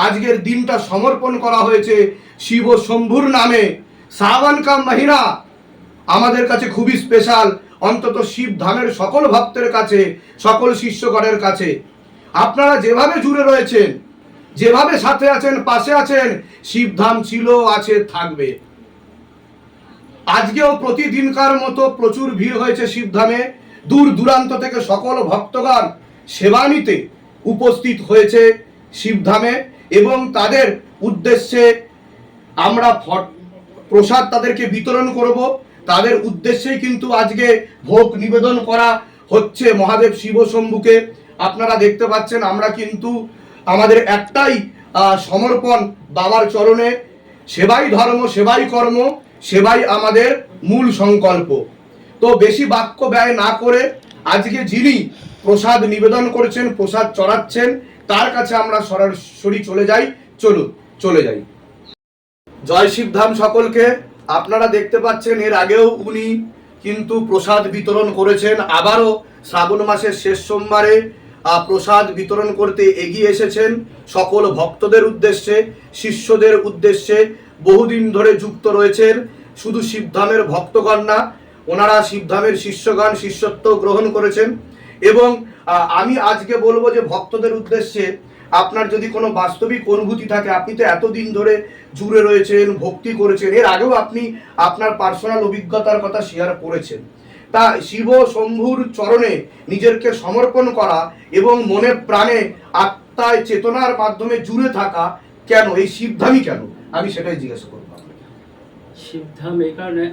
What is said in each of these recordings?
আজকের দিনটা সমর্পণ করা হয়েছে শিব শম্ভুর নামে। শ্রাবণ কা মহিনা আমাদের কাছে খুবই স্পেশাল, অন্তত শিব ধামের সকল ভক্তের কাছে, সকল শিষ্যগণের কাছে। আপনারা যেভাবে জুড়ে রয়েছেন, যেভাবে সাথে আছেন, পাশে আছেন, শিবধাম ছিল, আছে, থাকবে। আজকেও প্রতিদিনকার মতো প্রচুর ভিড় হয়েছে শিবধামে। দূর দূরান্ত থেকে সকল ভক্তগণ সেবা নিতে উপস্থিত হয়েছে শিবধামে, এবং তাদের উদ্দেশ্যে আমরা প্রসাদ তাদেরকে বিতরণ করব। তাদের উদ্দেশ্যেই কিন্তু আজকে ভোগ নিবেদন করা হচ্ছে মহাদেব শিব শম্ভুকে। আপনারা দেখতে পাচ্ছেন আমরা কিন্তু আমাদের একটাই সমর্পণ বাবার চরণে। সেবাই ধর্ম, সেবাই কর্ম, সেবাই আমাদের মূল সংকল্প। তো বেশি বাক্য ব্যয় না করে আজকে যিনি প্রসাদ নিবেদন করেছেন, প্রসাদ চড়াচ্ছেন, তার কাছে আমরা সরাসরি চলে যাই। চলুন চলে যাই। জয় শিবধাম সকলকে। আপনারা দেখতে পাচ্ছেন এর আগেও উনি কিন্তু প্রসাদ বিতরণ করেছেন। আবারও শ্রাবণ মাসের শেষ সোমবারে প্রসাদ বিতরণ করতে এগিয়ে এসেছেন সকল ভক্তদের উদ্দেশ্যে, শিষ্যদের উদ্দেশ্যে। বহুদিন ধরে যুক্ত রয়েছেন, শুধু শিবধামের ভক্তগণ না, ওনারা শিবধামের শিষ্যগণ শিষ্যত্ব গ্রহণ করেছেন। এবং আমি আজকে বলবো যে ভক্তদের উদ্দেশ্যে, আপনার যদি কোনো বাস্তবিক অনুভূতি থাকে, আপনি তো এতদিন ধরে জুড়ে রয়েছেন, ভক্তি করেছেন, এর আগেও আপনি আপনার পার্সোনাল অভিজ্ঞতার কথা শেয়ার করেছেন। তা শিব শম্ভুর চরণে নিজেকে সমর্পণ করা এবং মনে প্রাণে আত্মায় চেতনার মাধ্যমে জুড়ে থাকা, কেন এই শিবধামই কেন, আমি সেটাই জিজ্ঞাসা করব। শিবধাম এই কারণে,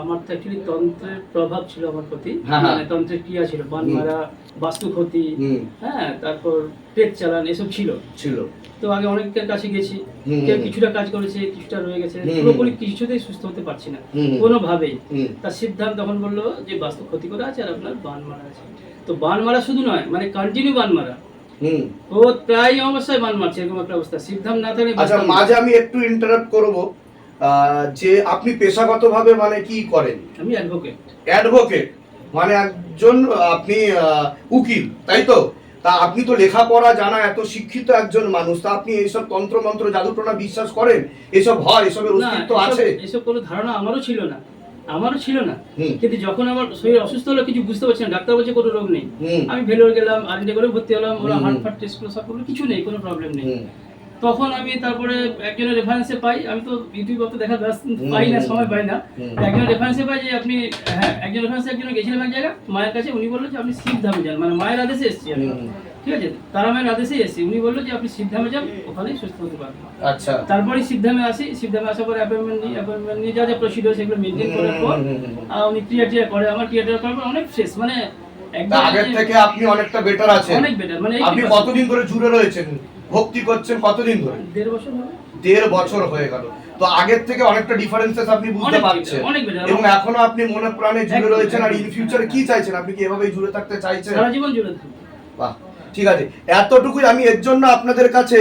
আমার তো অ্যাকচুয়ালি তন্ত্রের প্রভাব ছিল আমার প্রতি, মানে তন্ত্রের ক্রিয়া ছিল, বান মারা, বাস্তু ক্ষতি, হ্যাঁ, তারপর পেট চালান, এসব ছিল। তো আগে অনেকের কাছে গেছি, কেউ কিছুটা কাজ করেছে, কিছুটা রয়ে গেছে, পুরোপুরি কিছুতেই সুস্থ হতে পারছি না কোনোভাবেই। তা সিদ্ধাম তখন বললো যে বাস্তু ক্ষতি করে আছে আর আপনার বান মারা আছে। তো বান মারা শুধু নয়, মানে কন্টিনিউ বান মারা, ও প্রায় অবস্থায় বান মারছে, এরকম একটা অবস্থা। সিদ্ধাম না থাকলে। আচ্ছা, মাঝে আমি একটু ইন্টারাপ্ট করব, যে আপনি পেশাগতভাবে মানে কি করেন? আমি অ্যাডভোকেট। অ্যাডভোকেট মানে একজন, আপনি উকিল, তাই তো? তা আপনি তো লেখাপড়া জানা, এত শিক্ষিত একজন মানুষ, তা আপনি এইসব তন্ত্র মন্ত্র জাদুটোনা বিশ্বাস করেন? এসব হয়, এসবের অস্তিত্ব আছে? এসব কোনো ধারণা আমারও ছিল না। কিন্তু যখন আমার শরীর অসুস্থ হলো, কিছু বুঝতে পারছি না, ডাক্তার বলছে কোনো রোগ নেই। আমি ভেলোর গেলাম, আরএনডি করে ভর্তি হলাম, ওরা হার্ট টেস্ট করে সব করলো, কিছু নেই, কোনো প্রবলেম নেই। তখন আমি তারপরে একজনের রেফারেন্সে পাই, আমি তো ইউটিউবে তো দেখা পাই না, সময় পাই না, একজনের রেফারেন্সে পাই যে আপনি, হ্যাঁ, একজন রেফারেন্সে একজনের গেছিলাম এক জায়গায় মায়ের কাছে, উনি বললো যে আপনি শিবধামে যান, মানে মায়ের আদেশে এসেছি আমি, ঠিক আছে, তারা মায়ের আদেশেই এসেছি। উনি বললো যে আপনি শিবধামে যান, ওখানেই সুস্থ হতে পারবেন। আচ্ছা, তারপরে শিবধামে আসি, শিবধামে আসার পরে অ্যাপয়েন্টমেন্ট নিয়ে যা যা প্রসিডিওর সেগুলো মেনটেন করার পর উনি ক্রিয়াটিয়া করে, আমার ক্রিয়াটিয়া করার পর অনেক ফ্রেশ, মানে আগের থেকে আপনি অনেকটা বেটার আছেন। অনেক বেটার। মানে আপনি কতদিন ধরে জুড়ে রয়েছেন, ভক্তি করছেন কতদিন ধরে? 1.5 বছর হবে। 1.5 বছর হয়ে গেল। তো আগের থেকে অনেকটা ডিফারেন্সেস আপনি বুঝতে পারছেন, এবং এখনো আপনি মনে প্রাণে জুড়ে রয়েছেন। আর ইন ফিউচারে কি চাইছেন? আপনি কি এভাবেই জুড়ে থাকতে চাইছেন? সারা জীবন জুড়ে থাকতে। বাহ, ঠিক আছে। এতটুকুই আমি এর জন্য আপনাদের কাছে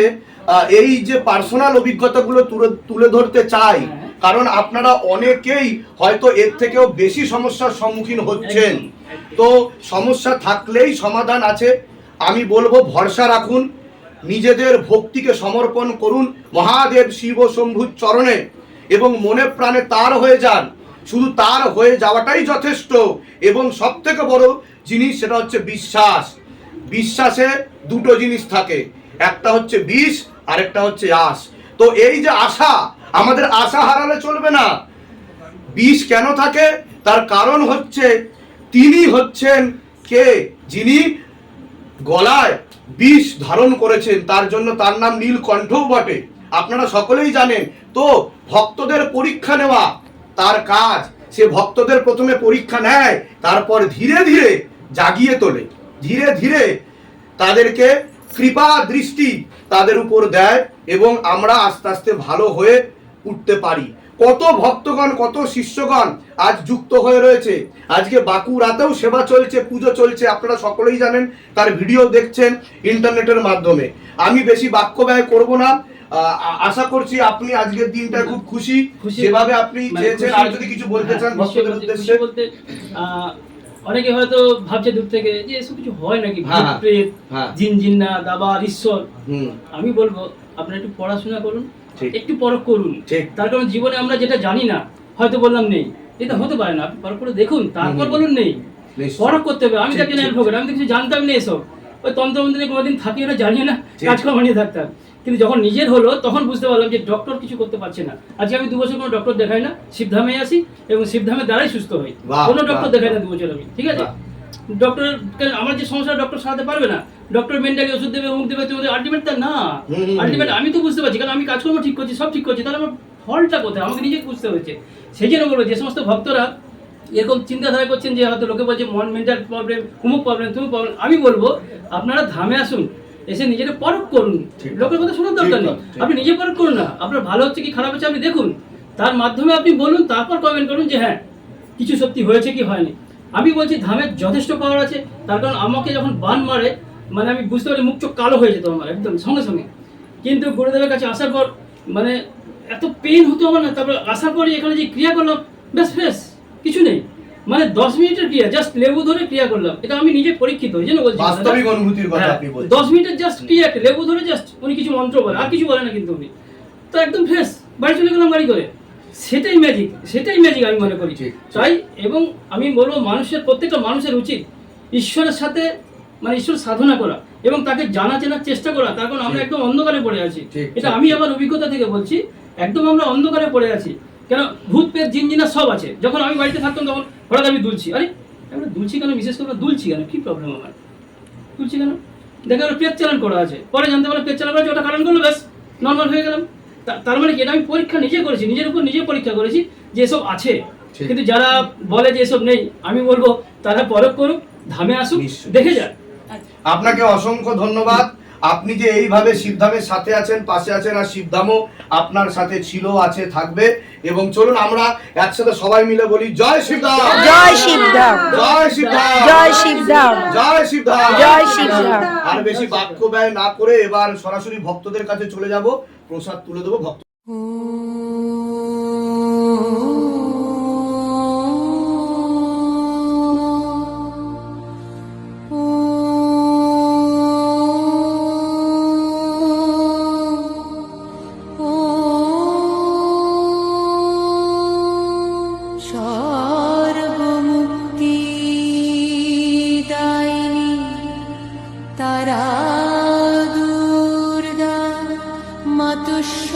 এই যে পার্সোনাল অভিজ্ঞতাগুলো তুলে ধরতে চাই, কারণ আপনারা অনেকেই হয়তো এর থেকেও বেশি সমস্যার সম্মুখীন হচ্ছেন। তো সমস্যা থাকলেই সমাধান আছে। আমি বলবো ভরসা রাখুন, নিজেদের ভক্তিকে সমর্পণ করুন মহাদেব শিব শম্ভুর চরণে, এবং মনে প্রাণে তার হয়ে যান। শুধু তার হয়ে যাওয়াটাই যথেষ্ট। এবং সব থেকে বড় জিনিস সেটা হচ্ছে বিশ্বাস। বিশ্বাসে দুটো জিনিস থাকে, একটা হচ্ছে বিষ, আরেকটা হচ্ছে আশ। তো এই যে আশা, আমাদের আশা হারালে চলবে না। বিষ কেন থাকে? তার কারণ হচ্ছে তিনি হচ্ছেন কে? যিনি গলায় বিষ ধারণ করেছেন, তার জন্য তার নাম নীলকণ্ঠও বটে, আপনারা সকলেই জানেন। তো ভক্তদের পরীক্ষা নেওয়া তার কাজ। সে ভক্তদের প্রথমে পরীক্ষা নেয়, তারপর ধীরে ধীরে জাগিয়ে তোলে, ধীরে ধীরে তাদেরকে কৃপা দৃষ্টি তাদের উপর দেয়, এবং আমরা আস্তে আস্তে ভালো হয়ে উঠতে পারি। কত ভক্তগণ, কত শিষ্যগণ আজ যুক্ত হয়ে রয়েছে। আজকে বাঁকুড়াতেও সেবা চলছে, পুজো চলছে, আপনারা সকলেই জানেন, তার ভিডিও দেখছেন ইন্টারনেটের মাধ্যমে। আমি বেশি বাক্য ব্যয় করব না। আশা করছি আপনি আজকের দিনটা খুব খুশি যেভাবে আপনি চেয়েছেন। আর যদি কিছু বলতে চান ভক্তদের উদ্দেশ্যে? অনেকে হয়তো ভাবছে দূর থেকে যে এসব কিছু হয় নাকি, হ্যাঁ, ভূত প্রেত, হ্যাঁ। জিন জিন্না, দাবার, ঈশ্বর। হুম, আমি বলবো আপনারা একটু পড়াশোনা করুন, ঠিক। একটু পরখ করুন। ঠিক। তার কারণ জীবনে আমরা যেটা জানি না, হয়তো বললাম নেই, এটা হতে পারে না, আপনি পরখ করে দেখুন, তারপর বলুন নেই। নিশ্চয়ই। পরখ করতে হবে। আমি তো ঠিক, একজন ঠিক। অ্যাডভোকেট, আমি তো কিছু জানতাম না এসব, ওই তন্ত্রমন্ত্রে কোনোদিন থাকি না, জানিও না, ঠিক। কাজকর্ম নিয়ে থাকতাম। কিন্তু যখন নিজের হলো তখন বুঝতে পারলাম যে ডক্টর কিছু করতে পারছে না। আজকে আমি 2 বছর কোনো ডক্টর দেখাই না, শিবধামে আসি এবং শিবধামের দ্বারাই সুস্থ হই। বাহ, কোনো ডক্টর বাহ, দেখাই না 2 বছর আমি, ঠিক আছে? বাহ। ডক্টর, আমার যে সমস্যা ডক্টর সারাতে পারবে না, ডক্টর মেন্টালি ওষুধ দেবে, অমুক দেবে, তোমাদের আলটিমেট তা না। আলটিমেট আমি তো বুঝতে পারছি, কারণ আমি কাজকর্ম ঠিক করছি, সব ঠিক করছি, তাহলে আমার ফলটা কোথায় আমাকে নিজে বুঝতে হয়েছে। সেই জন্য বলবো যে সমস্ত ভক্তরা এরকম চিন্তাধারা করছেন যে হয়তো লোকে বলছে মন মেন্টাল প্রবলেম, কুমুক প্রবলেম, তুমি প্রবলেম, আমি বলবো আপনারা ধামে আসুন, এসে নিজেকে পরখ করুন। ঠিক। লোকের কথা শোনার দরকার নেই, ঠিক। আপনি নিজে পরখ করুন না, আপনার ভালো হচ্ছে কি খারাপ হচ্ছে আপনি দেখুন, তার মাধ্যমে আপনি বলুন, তারপর কমেন্ট করুন যে হ্যাঁ কিছু সত্যি হয়েছে কি হয়নি। আমি বলছি ধামের যথেষ্ট পাওয়ার আছে, তার কারণ আমাকে যখন বান মারে, মানে আমি বুঝতে পারি মুখ চোখ কালো হয়ে যেত আমার একদম সঙ্গে সঙ্গে, কিন্তু গুরুদেবের কাছে আসার পর মানে এত পেন হতো আমার না, তারপর আসার পরে এখানে যে ক্রিয়া করলাম ব্যাস ফ্রেশ, কিছু নেই, মানে 10 মিনিটের ক্রিয়া, জাস্ট লেবু ধরে ক্রিয়া করলাম, এটা আমি নিজে পরীক্ষিত, এই জন্য বলছি। বাস্তবিক অনুভূতির কথা হ্যাঁ, আপনি বলছেন। 10 মিনিটের জাস্ট ক্রিয়া, লেবু ধরে জাস্ট উনি কিছু মন্ত্র বলে, আর কিছু বলে না কিন্তু উনি, তো একদম ফ্রেশ, বাড়ি চলে গেলাম গাড়ি করে। সেটাই ম্যাজিক, সেটাই ম্যাজিক আমি মনে করি। ঠিক। তাই এবং আমি বলবো মানুষের, প্রত্যেকটা মানুষের উচিত ঈশ্বরের সাথে মানে ঈশ্বর সাধনা করা এবং তাকে জানা চেনার চেষ্টা করা, তার কারণ আমরা ঠিক। একদম অন্ধকারে পড়ে আছি। ঠিক, এটা ঠিক, আমি ঠিক। আমার অভিজ্ঞতা থেকে বলছি, একদম আমরা অন্ধকারে পড়ে আছি। কেন ভূত পেট জিন জিনা সব আছে। যখন আমি বাড়িতে থাকতাম তখন হঠাৎ আমি দুলছি, আরে আমরা দুলছি কেন, বিশেষ করে দুলছি কেন, কি প্রবলেম আমার, দুলছি কেন, দেখা গেলো পেট চালান করা আছে, পরে জানতে পারলাম পেট চালান করা আছে, ওটা কারণ করলো, ব্যাস নর্মাল হয়ে গেলাম। তার মানে কি, এটা আমি পরীক্ষা নিজে করেছি, নিজের উপর নিজে পরীক্ষা করেছি যে এসব আছে। ঠিক। কিন্তু যারা বলে যে এসব নেই, আমি বলবো তারা পরখ করুক, ধামে আসুক, নিশ্চয়ই। দেখে যাক। আপনাকে অসংখ্য ধন্যবাদ। আপনি যে এইভাবে শিবধামের সাথে আছেন, পাশে আছেন, আর শিবধামও আপনার সাথে ছিল, আছে, থাকবে। এবং চলুন আমরা একসাথে সবাই মিলে বলি জয় শিবধাম, জয় শিবধাম, জয় শিবধাম, জয় শিবধাম, জয় শিবধাম, জয় শিবধাম। আর বেশি বাক্য ব্যয় না করে এবার সরাসরি ভক্তদের কাছে চলে যাব, প্রসাদ তুলে দেবো ভক্ত। সর্বমুক্তিদায়িনী তারা দুর্গা মাতুস্য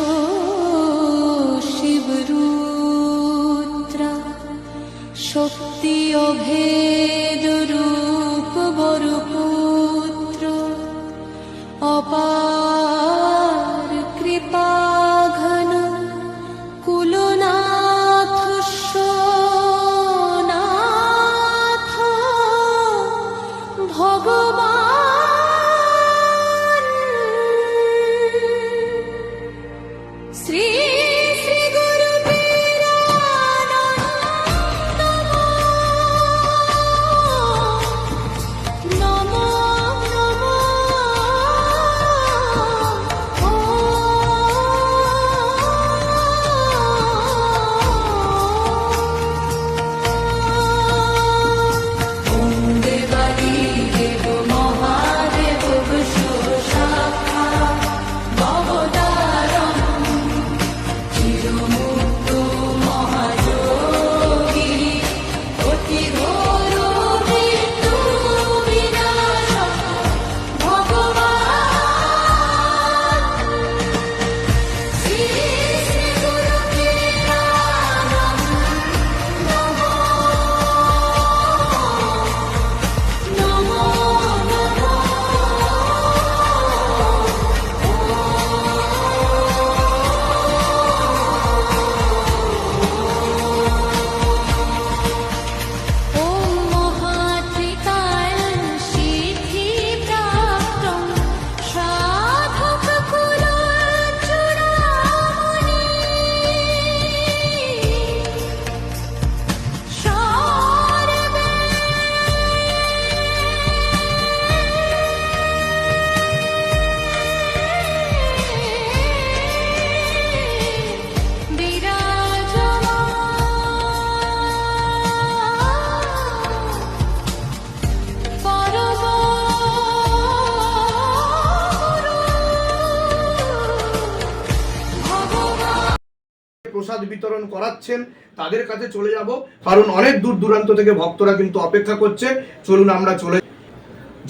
প্রসাদ বিতরণ করাচ্ছেন তাদের কাছে চলে যাব, কারণ অনেক দূর দূরান্ত থেকে ভক্তরা কিন্তু অপেক্ষা করছে। চলুন আমরা চলে।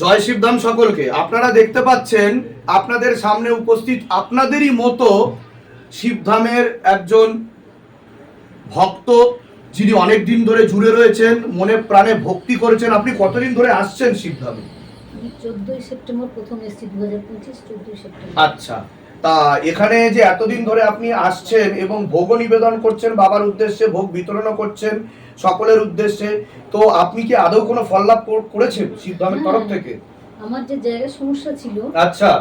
জয় শিবধাম সকলকে। আপনারা দেখতে পাচ্ছেন আপনাদের সামনে উপস্থিত আপনাদেরই মতো শিবধামের একজন ভক্ত, যিনি অনেক দিন ধরে জুড়ে রয়েছেন, মনে প্রাণে ভক্তি করেছেন। আপনি কতদিন ধরে আসছেন শিবধামে? 14 সেপ্টেম্বর প্রথম এসেছি, 2025 14 সেপ্টেম্বর। আচ্ছা, তা এখানে যে এতদিন ধরে আপনি আসছেন এবং ভোগ নিবেদন করছেন বাবার উদ্দেশ্যে, ভোগ বিতরণ করছেন সকলের উদ্দেশ্যে, তো আপনি কি আদৌ কোনো ফল লাভ করেছেন শিবধামের তরফ থেকে? আমার যে জায়গার সমস্যা ছিল, আচ্ছা,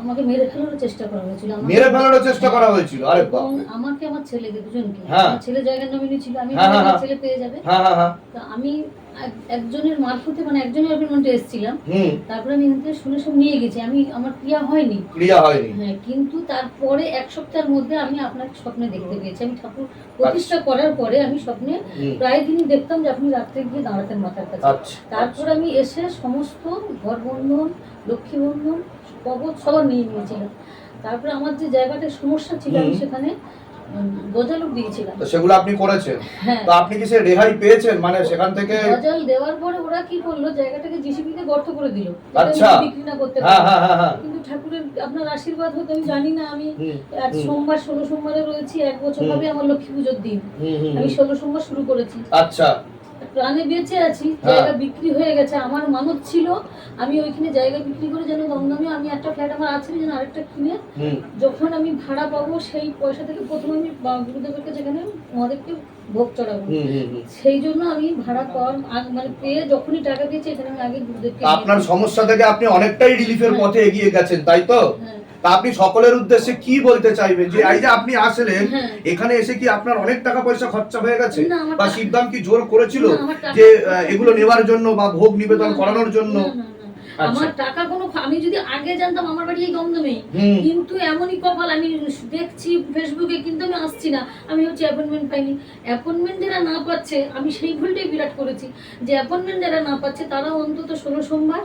আমাকে মেরে ফেলার চেষ্টা করা হয়েছিল। মেরে ফেলার চেষ্টা করা হয়েছিল? আরে বাপ! এবং আমাকে আমার ছেলেকে দুজনকে, হ্যাঁ। আমার ছেলে জায়গার নমিনি ছিল, আমি হ্যাঁ, হ্যাঁ, ছেলে পেয়ে যাবে। হ্যাঁ হ্যাঁ হ্যাঁ। তা আমি একজনের মারফতে, মানে একজনের অ্যাপয়েন্টমেন্টে এসেছিলাম, হুম। তারপরে আমি এখান থেকে শুনে সব নিয়ে গেছি। আমার ক্রিয়া হয়নি। ক্রিয়া হয়নি? হ্যাঁ, কিন্তু তারপরে 1 সপ্তাহের মধ্যে আমি আপনাকে স্বপ্নে দেখতে পেয়েছি। আমি ঠাকুর প্রতিষ্ঠা করার পরে আমি স্বপ্নে প্রায় দিনই দেখতাম যে আপনি রাত্রে গিয়ে দাঁড়াতেন মাথার কাছে। তারপর আমি এসে সমস্ত ঘর বন্ধন, লক্ষ্মী বন্ধন, কবচ সবার নিয়ে নিয়েছিলাম। তারপরে আমার যে জায়গাটার সমস্যা ছিল আমি সেখানে গজালক দিয়েছিলাম। তো সেগুলো আপনি করেছেন? হ্যাঁ। তো আপনি কি সে রেহাই পেয়েছেন, মানে সেখান থেকে? গজাল দেওয়ার পরে ওরা কি করলো, জায়গাটাকে জিসিবি তে গর্ত করে দিল, আচ্ছা। বিক্রি না করতে হ্যাঁ পারে। হ্যাঁ হ্যাঁ হ্যাঁ। কিন্তু ঠাকুরের আপনার আশীর্বাদ হতো আমি জানি না। আমি আজ সোমবার 16 সোমবারে রয়েছি, 1 বছর হবে আমার লক্ষ্মী পুজোর দিন। আমি 16 সোমবার শুরু করেছি। আচ্ছা। প্রাণে বেঁচে আছি। জায়গা বিক্রি হয়ে গেছে, আমার মানত ছিল আমি ওইখানে জায়গা বিক্রি করে যেন দমদমে আমি একটা ফ্ল্যাট আমার আছে যেন আরেকটা কিনে যখন আমি ভাড়া পাবো সেই পয়সা থেকে প্রথমে আমি গুরুদেবের কাছে যেখানে আমাদেরকে ভোগ চড়াবো। সেই জন্য আমি ভাড়া পাওয়ার মানে পেয়ে যখনই টাকা দিয়েছি এখানে আমি আগে গুরুদেবকে। আপনার সমস্যা থেকে আপনি অনেকটাই রিলিফের পথে এগিয়ে গেছেন, তাই তো? তা আপনি সকলের উদ্দেশ্যে কি বলতে চাইবেন, যে এই যে আপনি আসলেন এখানে এসে কি আপনার অনেক টাকা পয়সা খরচা হয়ে গেছে, বা শিবধাম কি জোর করেছিল যে এগুলো নেওয়ার জন্য বা ভোগ নিবেদন করানোর জন্য? আমার টাকা কোনো, আমি যদি আগে জানতাম আমার বাড়ি এই দমদমেই, কিন্তু এমনই কপাল আমি দেখছি ফেসবুকে, কিন্তু আমি আসছি না। আমি হচ্ছে অ্যাপয়েন্টমেন্ট পাইনি। অ্যাপয়েন্টমেন্ট যারা না পাচ্ছে, আমি সেই ভুলটাই বিরাট করেছি, যে অ্যাপয়েন্টমেন্ট যারা না পাচ্ছে তারা অন্তত 16 সোমবার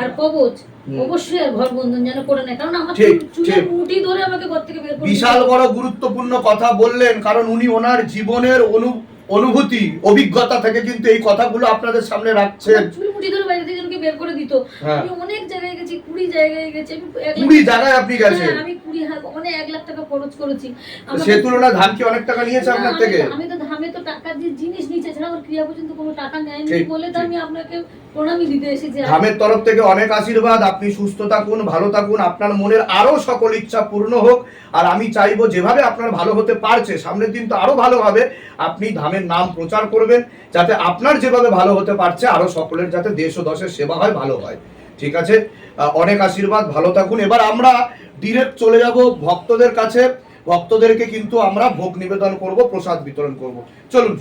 আর কবচ অবশ্যই আর ঘর বন্ধন যেন করে নেয়, কারণ আমার চুলের মুঠি ধরে আমাকে ঘর থেকে বের করে। বিশাল বড় গুরুত্বপূর্ণ কথা বললেন, কারণ উনি ওনার জীবনের অনুভূতি অভিজ্ঞতা থেকে কিন্তু এই কথাগুলো আপনাদের সামনে রাখছেন। চুল মুঠি ধরে বাইরে থেকে আমাকে বের করে দিত। আমি অনেক জায়গায় গেছি, 20 জায়গায় গেছি। আমি 20 জায়গায় আপনি গেছেন? আমি 20 মানে 1 লাখ টাকা খরচ করেছি। সে তুলনায় ধান কি অনেক টাকা নিয়েছে আপনার থেকে? আমি তো ধামে তো টাকা দিয়ে জিনিস নিচে ছাড়া আমার ক্রিয়া পর্যন্ত কোনো টাকা নেয়নি বলে তো আমি আপনাকে প্রণামী দিতে এসেছি। ধামের তরফ থেকে অনেক আশীর্বাদ। আপনি সুস্থ থাকুন, ভালো থাকুন, আপনার মনের আরো সকল ইচ্ছা পূর্ণ হোক। আর আমি চাইবো যেভাবে আপনার ভালো হতে পারছে, সামনের দিন তো আরো ভালো হবে। আপনি ধামের নাম প্রচার করবেন, যাতে আপনার যেভাবে ভালো হতে পারছে আরো সকলের যাতে দেশ ও দশের সেবা হয়, ভালো হয়। ঠিক আছে, অনেক আশীর্বাদ, ভালো থাকুন। এবার আমরা ডিরেক্ট চলে যাব ভক্তদের কাছে। ভক্তদেরকে কিন্তু আমরা ভোগ নিবেদন করব, প্রসাদ বিতরণ করব। চলুন।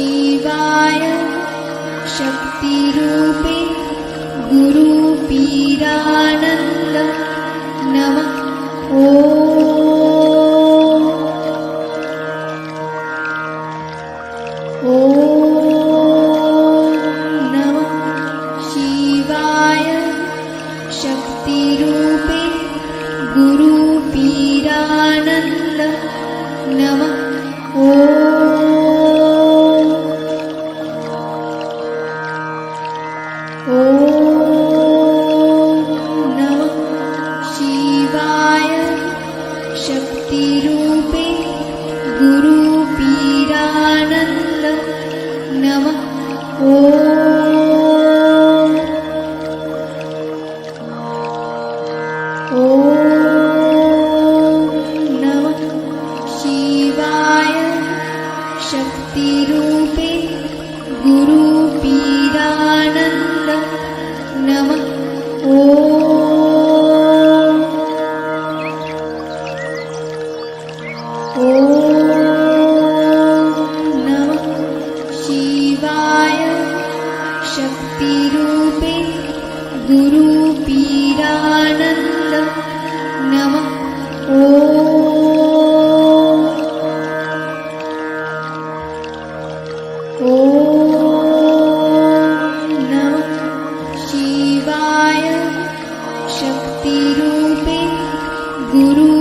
शिवाय शक्तिरूपे गुरुपीरानन्द नमः। ॐ नमः शिवाय शक्तिरूपे गुरुपीरानन्द नमः। ॐ नमः शिवाय शक्तिरूपे गुरुपीरानन्द नमः। ॐ नमः शिवाय शक्तिरूपे गुरुपीरानन्द नमः। ॐ नमः शिवाय शक्तिरूपे गुरुपीरानन्द नमः ॐ नमः शिवाय शक्तिरूपे गुरु